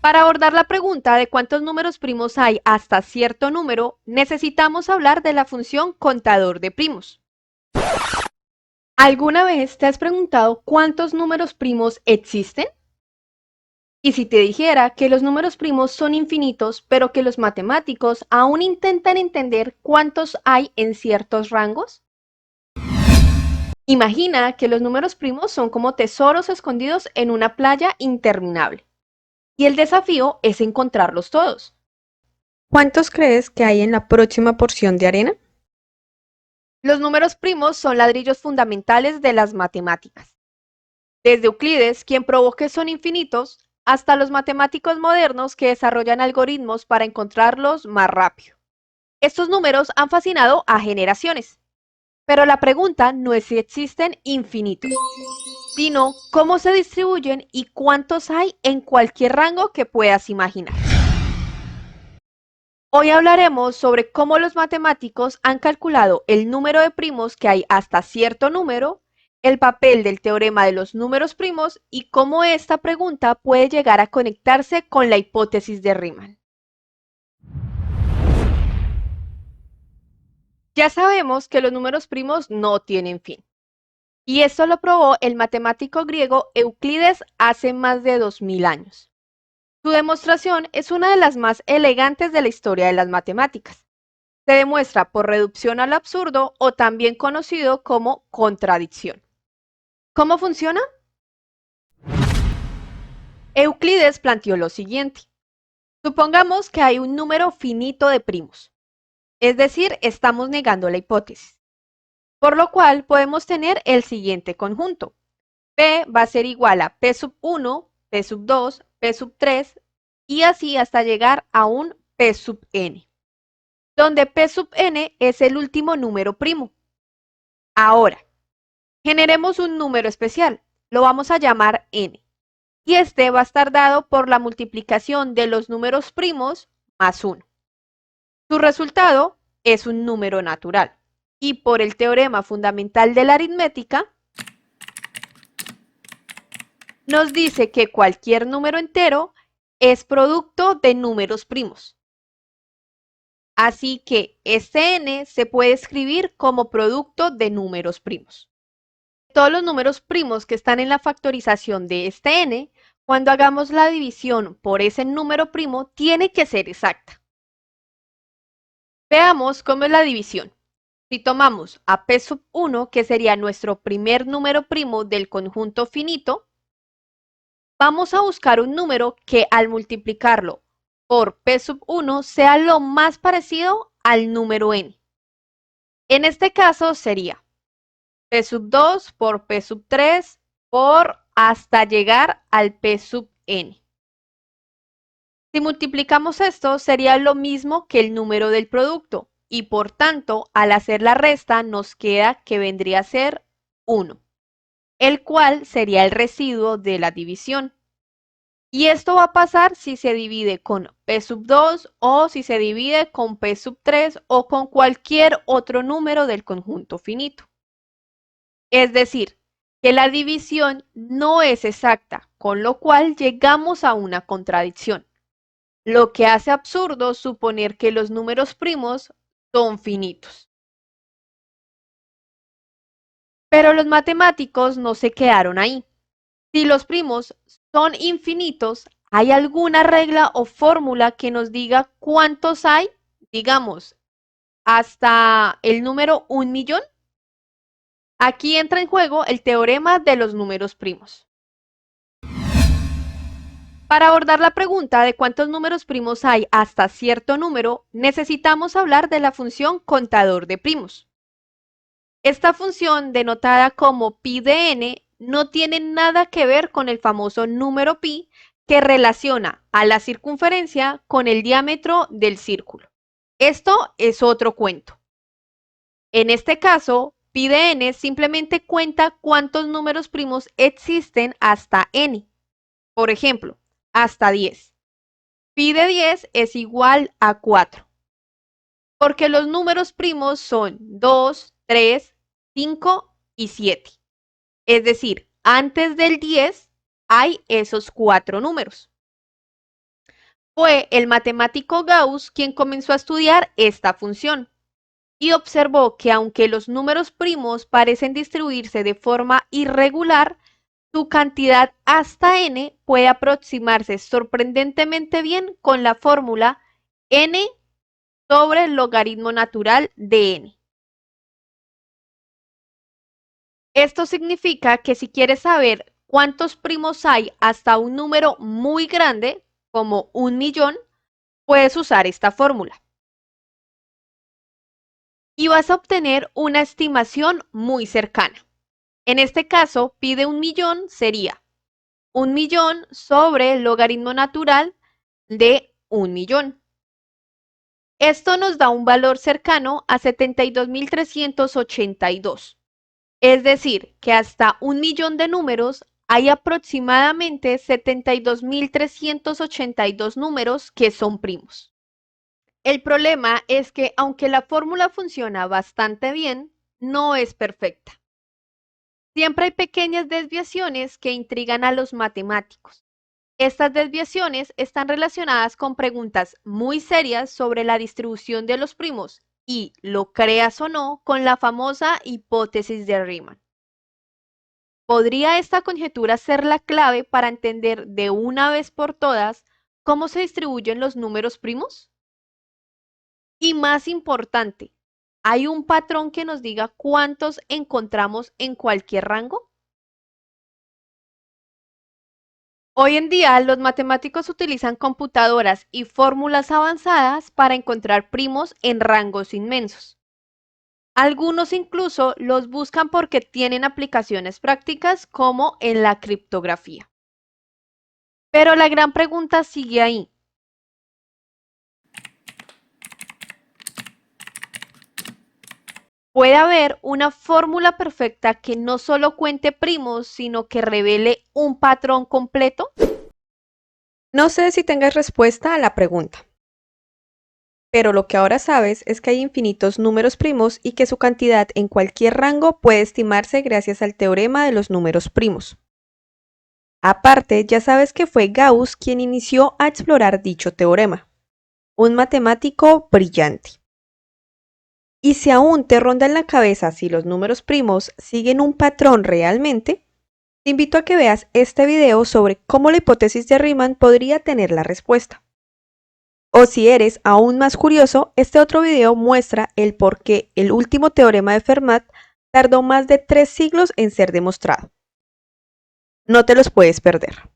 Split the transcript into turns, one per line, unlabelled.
Para abordar la pregunta de cuántos números primos hay hasta cierto número, necesitamos hablar de la función contador de primos. ¿Alguna vez te has preguntado cuántos números primos existen? Y si te dijera que los números primos son infinitos, pero que los matemáticos aún intentan entender cuántos hay en ciertos rangos? Imagina que los números primos son como tesoros escondidos en una playa interminable. Y el desafío es encontrarlos todos. ¿Cuántos crees que hay en la próxima porción de arena? Los números primos son ladrillos fundamentales de las matemáticas. Desde Euclides, quien probó que son infinitos, hasta los matemáticos modernos que desarrollan algoritmos para encontrarlos más rápido. Estos números han fascinado a generaciones. Pero la pregunta no es si existen infinitos, sino cómo se distribuyen y cuántos hay en cualquier rango que puedas imaginar. Hoy hablaremos sobre cómo los matemáticos han calculado el número de primos que hay hasta cierto número, el papel del teorema de los números primos y cómo esta pregunta puede llegar a conectarse con la hipótesis de Riemann. Ya sabemos que los números primos no tienen fin. Y esto lo probó el matemático griego Euclides hace más de 2000 años. Su demostración es una de las más elegantes de la historia de las matemáticas. Se demuestra por reducción al absurdo o también conocido como contradicción. ¿Cómo funciona? Euclides planteó lo siguiente. Supongamos que hay un número finito de primos. Es decir, estamos negando la hipótesis. Por lo cual podemos tener el siguiente conjunto. P va a ser igual a P sub 1, P sub 2, P sub 3 y así hasta llegar a un P sub n, donde P sub n es el último número primo. Ahora, generemos un número especial, lo vamos a llamar n, y este va a estar dado por la multiplicación de los números primos más 1. Su resultado es un número natural, y por el teorema fundamental de la aritmética, nos dice que cualquier número entero es producto de números primos. Así que este n se puede escribir como producto de números primos. Todos los números primos que están en la factorización de este n, cuando hagamos la división por ese número primo, tiene que ser exacta. Veamos cómo es la división. Si tomamos a P sub 1, que sería nuestro primer número primo del conjunto finito, vamos a buscar un número que al multiplicarlo por P sub 1 sea lo más parecido al número n. En este caso sería P sub 2 por P sub 3 por hasta llegar al P sub n. Si multiplicamos esto, sería lo mismo que el número del producto y por tanto, al hacer la resta nos queda que vendría a ser 1, el cual sería el residuo de la división. Y esto va a pasar si se divide con P sub 2 o si se divide con P sub 3 o con cualquier otro número del conjunto finito. Es decir, que la división no es exacta, con lo cual llegamos a una contradicción, lo que hace absurdo suponer que los números primos son finitos. Pero los matemáticos no se quedaron ahí. Si los primos son infinitos, ¿hay alguna regla o fórmula que nos diga cuántos hay? Digamos, hasta el número 1.000.000. Aquí entra en juego el teorema de los números primos. Para abordar la pregunta de cuántos números primos hay hasta cierto número, necesitamos hablar de la función contador de primos. Esta función, denotada como pi de n, no tiene nada que ver con el famoso número pi que relaciona a la circunferencia con el diámetro del círculo. Esto es otro cuento. En este caso, pi de n simplemente cuenta cuántos números primos existen hasta n. Por ejemplo, hasta 10. Pi de 10 es igual a 4. Porque los números primos son 2, 3, 5 y 7. Es decir, antes del 10 hay esos 4 números. Fue el matemático Gauss quien comenzó a estudiar esta función y observó que aunque los números primos parecen distribuirse de forma irregular, su cantidad hasta n puede aproximarse sorprendentemente bien con la fórmula n sobre el logaritmo natural de n. Esto significa que si quieres saber cuántos primos hay hasta un número muy grande, como 1.000.000, puedes usar esta fórmula. Y vas a obtener una estimación muy cercana. En este caso, pide 1.000.000 sería 1.000.000 sobre el logaritmo natural de 1.000.000. Esto nos da un valor cercano a 72.382. Es decir, que hasta 1.000.000 de números hay aproximadamente 72.382 números que son primos. El problema es que aunque la fórmula funciona bastante bien, no es perfecta. Siempre hay pequeñas desviaciones que intrigan a los matemáticos. Estas desviaciones están relacionadas con preguntas muy serias sobre la distribución de los primos y, lo creas o no, con la famosa hipótesis de Riemann. ¿Podría esta conjetura ser la clave para entender de una vez por todas cómo se distribuyen los números primos? Y más importante, ¿hay un patrón que nos diga cuántos encontramos en cualquier rango? Hoy en día, los matemáticos utilizan computadoras y fórmulas avanzadas para encontrar primos en rangos inmensos. Algunos incluso los buscan porque tienen aplicaciones prácticas como en la criptografía. Pero la gran pregunta sigue ahí. ¿Puede haber una fórmula perfecta que no solo cuente primos, sino que revele un patrón completo?
No sé si tengas respuesta a la pregunta, pero lo que ahora sabes es que hay infinitos números primos y que su cantidad en cualquier rango puede estimarse gracias al teorema de los números primos. Aparte, ya sabes que fue Gauss quien inició a explorar dicho teorema, un matemático brillante. Y si aún te ronda en la cabeza si los números primos siguen un patrón realmente, te invito a que veas este video sobre cómo la hipótesis de Riemann podría tener la respuesta. O si eres aún más curioso, este otro video muestra el por qué el último teorema de Fermat tardó más de 3 siglos en ser demostrado. No te los puedes perder.